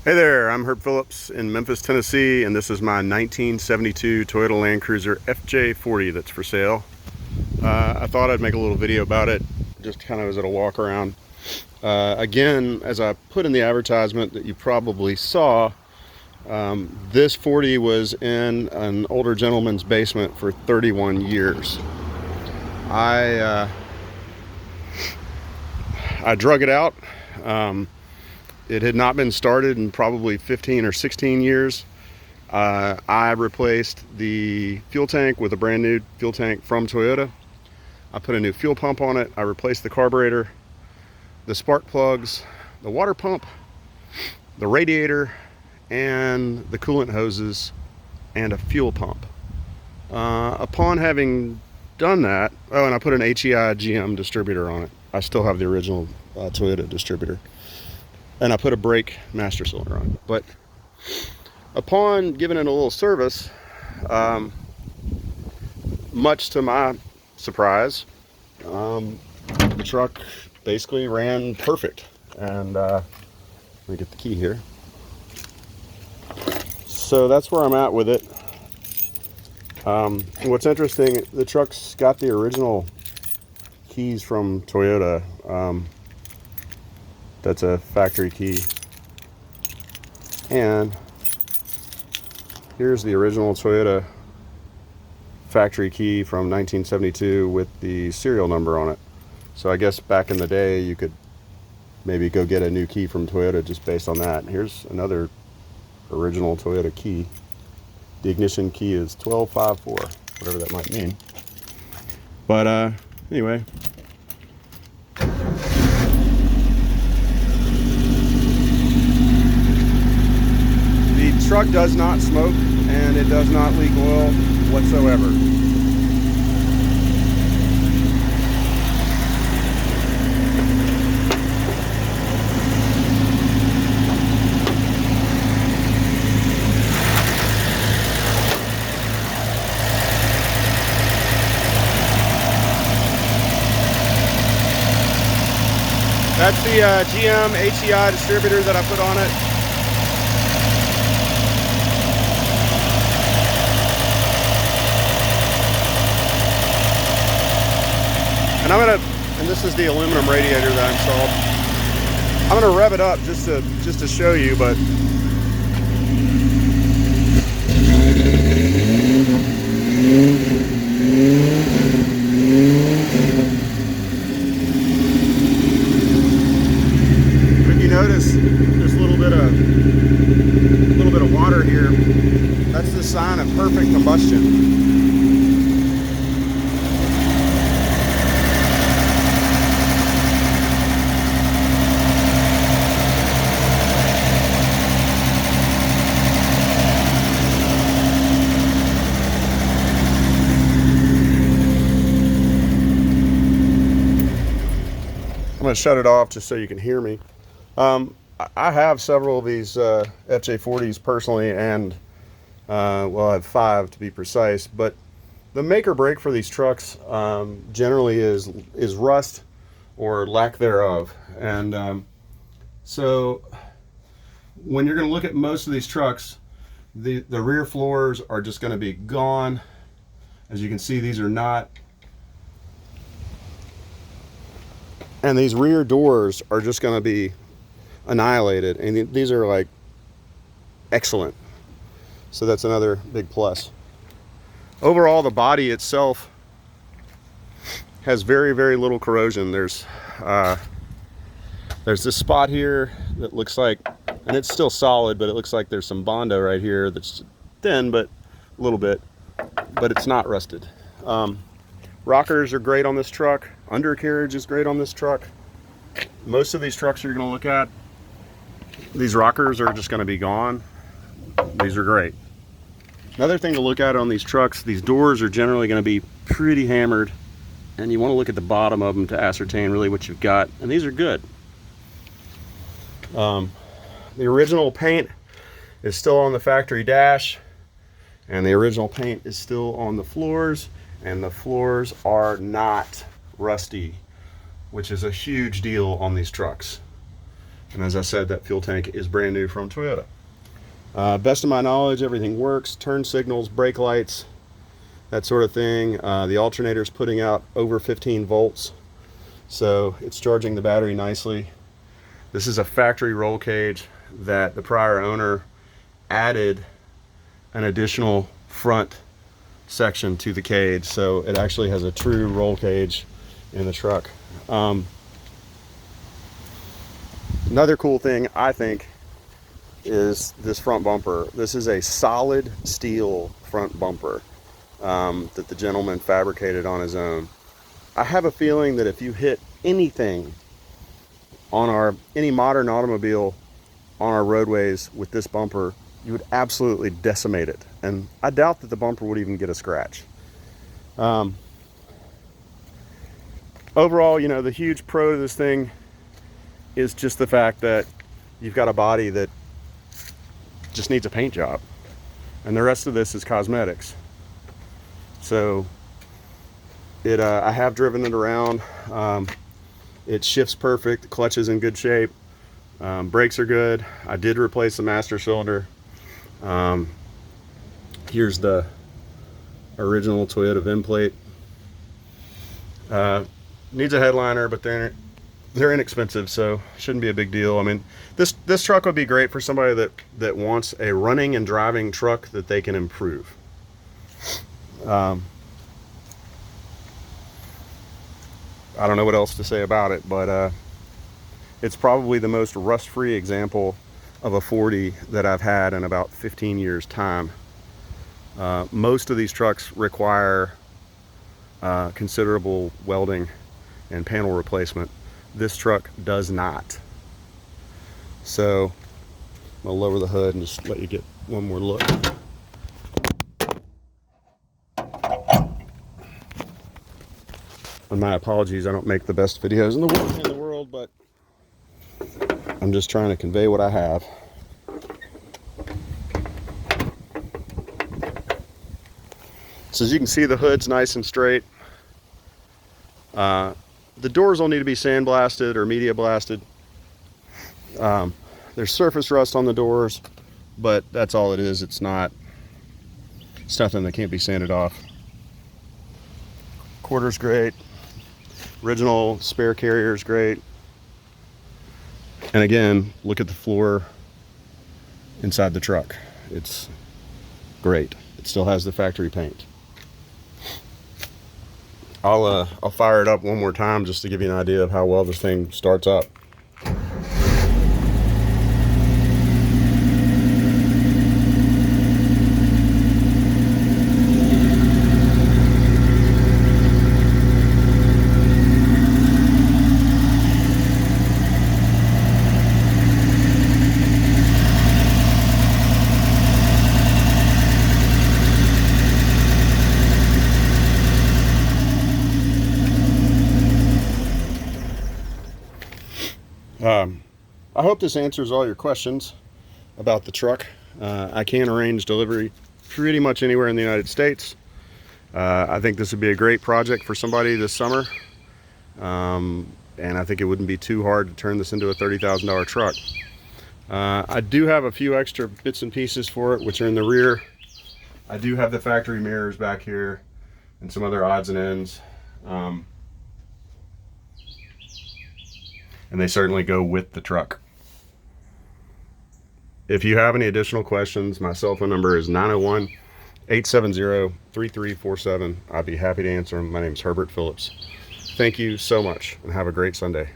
Hey there, I'm Herb Phillips in Memphis, Tennessee, and this is my 1972 Toyota Land Cruiser FJ40 that's for sale. I thought I'd make a little video about it, just kind of as a walk around. Again, as I put in the advertisement that you probably saw, this 40 was in an older gentleman's basement for 31 years. I drug it out. It had not been started in probably 15 or 16 years. I replaced the fuel tank with a brand new fuel tank from Toyota. I put a new fuel pump on it. I replaced the carburetor, the spark plugs, the water pump, the radiator, and the coolant hoses, and a fuel pump. Upon having done that, oh, and I put an HEI GM distributor on it. I still have the original Toyota distributor. And I put a brake master cylinder on it. But upon giving it a little service, much to my surprise, the truck basically ran perfect. And let me get the key here. So that's where I'm at with it. What's interesting, the truck's got the original keys from Toyota. That's a factory key. And here's the original Toyota factory key from 1972 with the serial number on it. So I guess back in the day you could maybe go get a new key from Toyota just based on that. Here's another original Toyota key. The ignition key is 1254, whatever that might mean. But anyway. The truck does not smoke and it does not leak oil whatsoever. That's the GM HEI distributor that I put on it. And this is the aluminum radiator that I installed. I'm gonna rev it up just to show you, but if you notice there's a little bit of water here, that's the sign of perfect combustion. I'm going to shut it off just so you can hear me. I have several of these FJ40s personally, and well, I have 5 to be precise. But the make or break for these trucks generally is rust or lack thereof. And so when you're going to look at most of these trucks, the rear floors are just going to be gone. As you can see, these are not. And these rear doors are just going to be annihilated. And these are like excellent. So that's another big plus. Overall, the body itself has very, very little corrosion. There's this spot here that looks like, and it's still solid, but it looks like there's some Bondo right here that's thin, but a little bit, but it's not rusted. Rockers are great on this truck. Undercarriage is great on this truck. Most of these trucks you're going to look at, these rockers are just going to be gone. These are great. Another thing to look at on these trucks, these doors are generally going to be pretty hammered, and you want to look at the bottom of them to ascertain really what you've got, and these are good. The original paint is still on the factory dash, and the original paint is still on the floors, and the floors are not rusty, which is a huge deal on these trucks. And as I said, that fuel tank is brand new from Toyota. Best of my knowledge, everything works. Turn signals, brake lights, that sort of thing. The alternator is putting out over 15 volts, so it's charging the battery nicely. This is a factory roll cage that the prior owner added an additional front section to the cage, so it actually has a true roll cage in the truck. Another cool thing, I think, is this front bumper. This is a solid steel front bumper that the gentleman fabricated on his own. I have a feeling that if you hit anything on any modern automobile on our roadways with this bumper, you would absolutely decimate it. And I doubt that the bumper would even get a scratch. Overall, you know, the huge pro to this thing is just the fact that you've got a body that just needs a paint job, and the rest of this is cosmetics. So I have driven it around. It shifts perfect, the clutch is in good shape, brakes are good. I did replace the master cylinder. Here's the original Toyota VIN plate. Needs a headliner, but they're inexpensive, so shouldn't be a big deal. I mean, this truck would be great for somebody that wants a running and driving truck that they can improve. I don't know what else to say about it, but it's probably the most rust-free example of a 40 that I've had in about 15 years time. Most of these trucks require considerable welding and panel replacement. This truck does not. So I'll lower the hood and just let you get one more look. And my apologies, I don't make the best videos in the world, but I'm just trying to convey what I have. So as you can see, the hood's nice and straight. The doors will need to be sandblasted or media blasted. There's surface rust on the doors, but that's all it is. It's nothing that can't be sanded off. Quarter's great. Original spare carrier is great. And again, look at the floor inside the truck. It's great. It still has the factory paint. I'll fire it up one more time just to give you an idea of how well this thing starts up. I hope this answers all your questions about the truck. I can arrange delivery pretty much anywhere in the United States. I think this would be a great project for somebody this summer. And I think it wouldn't be too hard to turn this into a $30,000 truck. I do have a few extra bits and pieces for it, which are in the rear. I do have the factory mirrors back here and some other odds and ends. And they certainly go with the truck. If you have any additional questions, my cell phone number is 901-870-3347. I'd be happy to answer them. My name is Herbert Phillips. Thank you so much and have a great Sunday.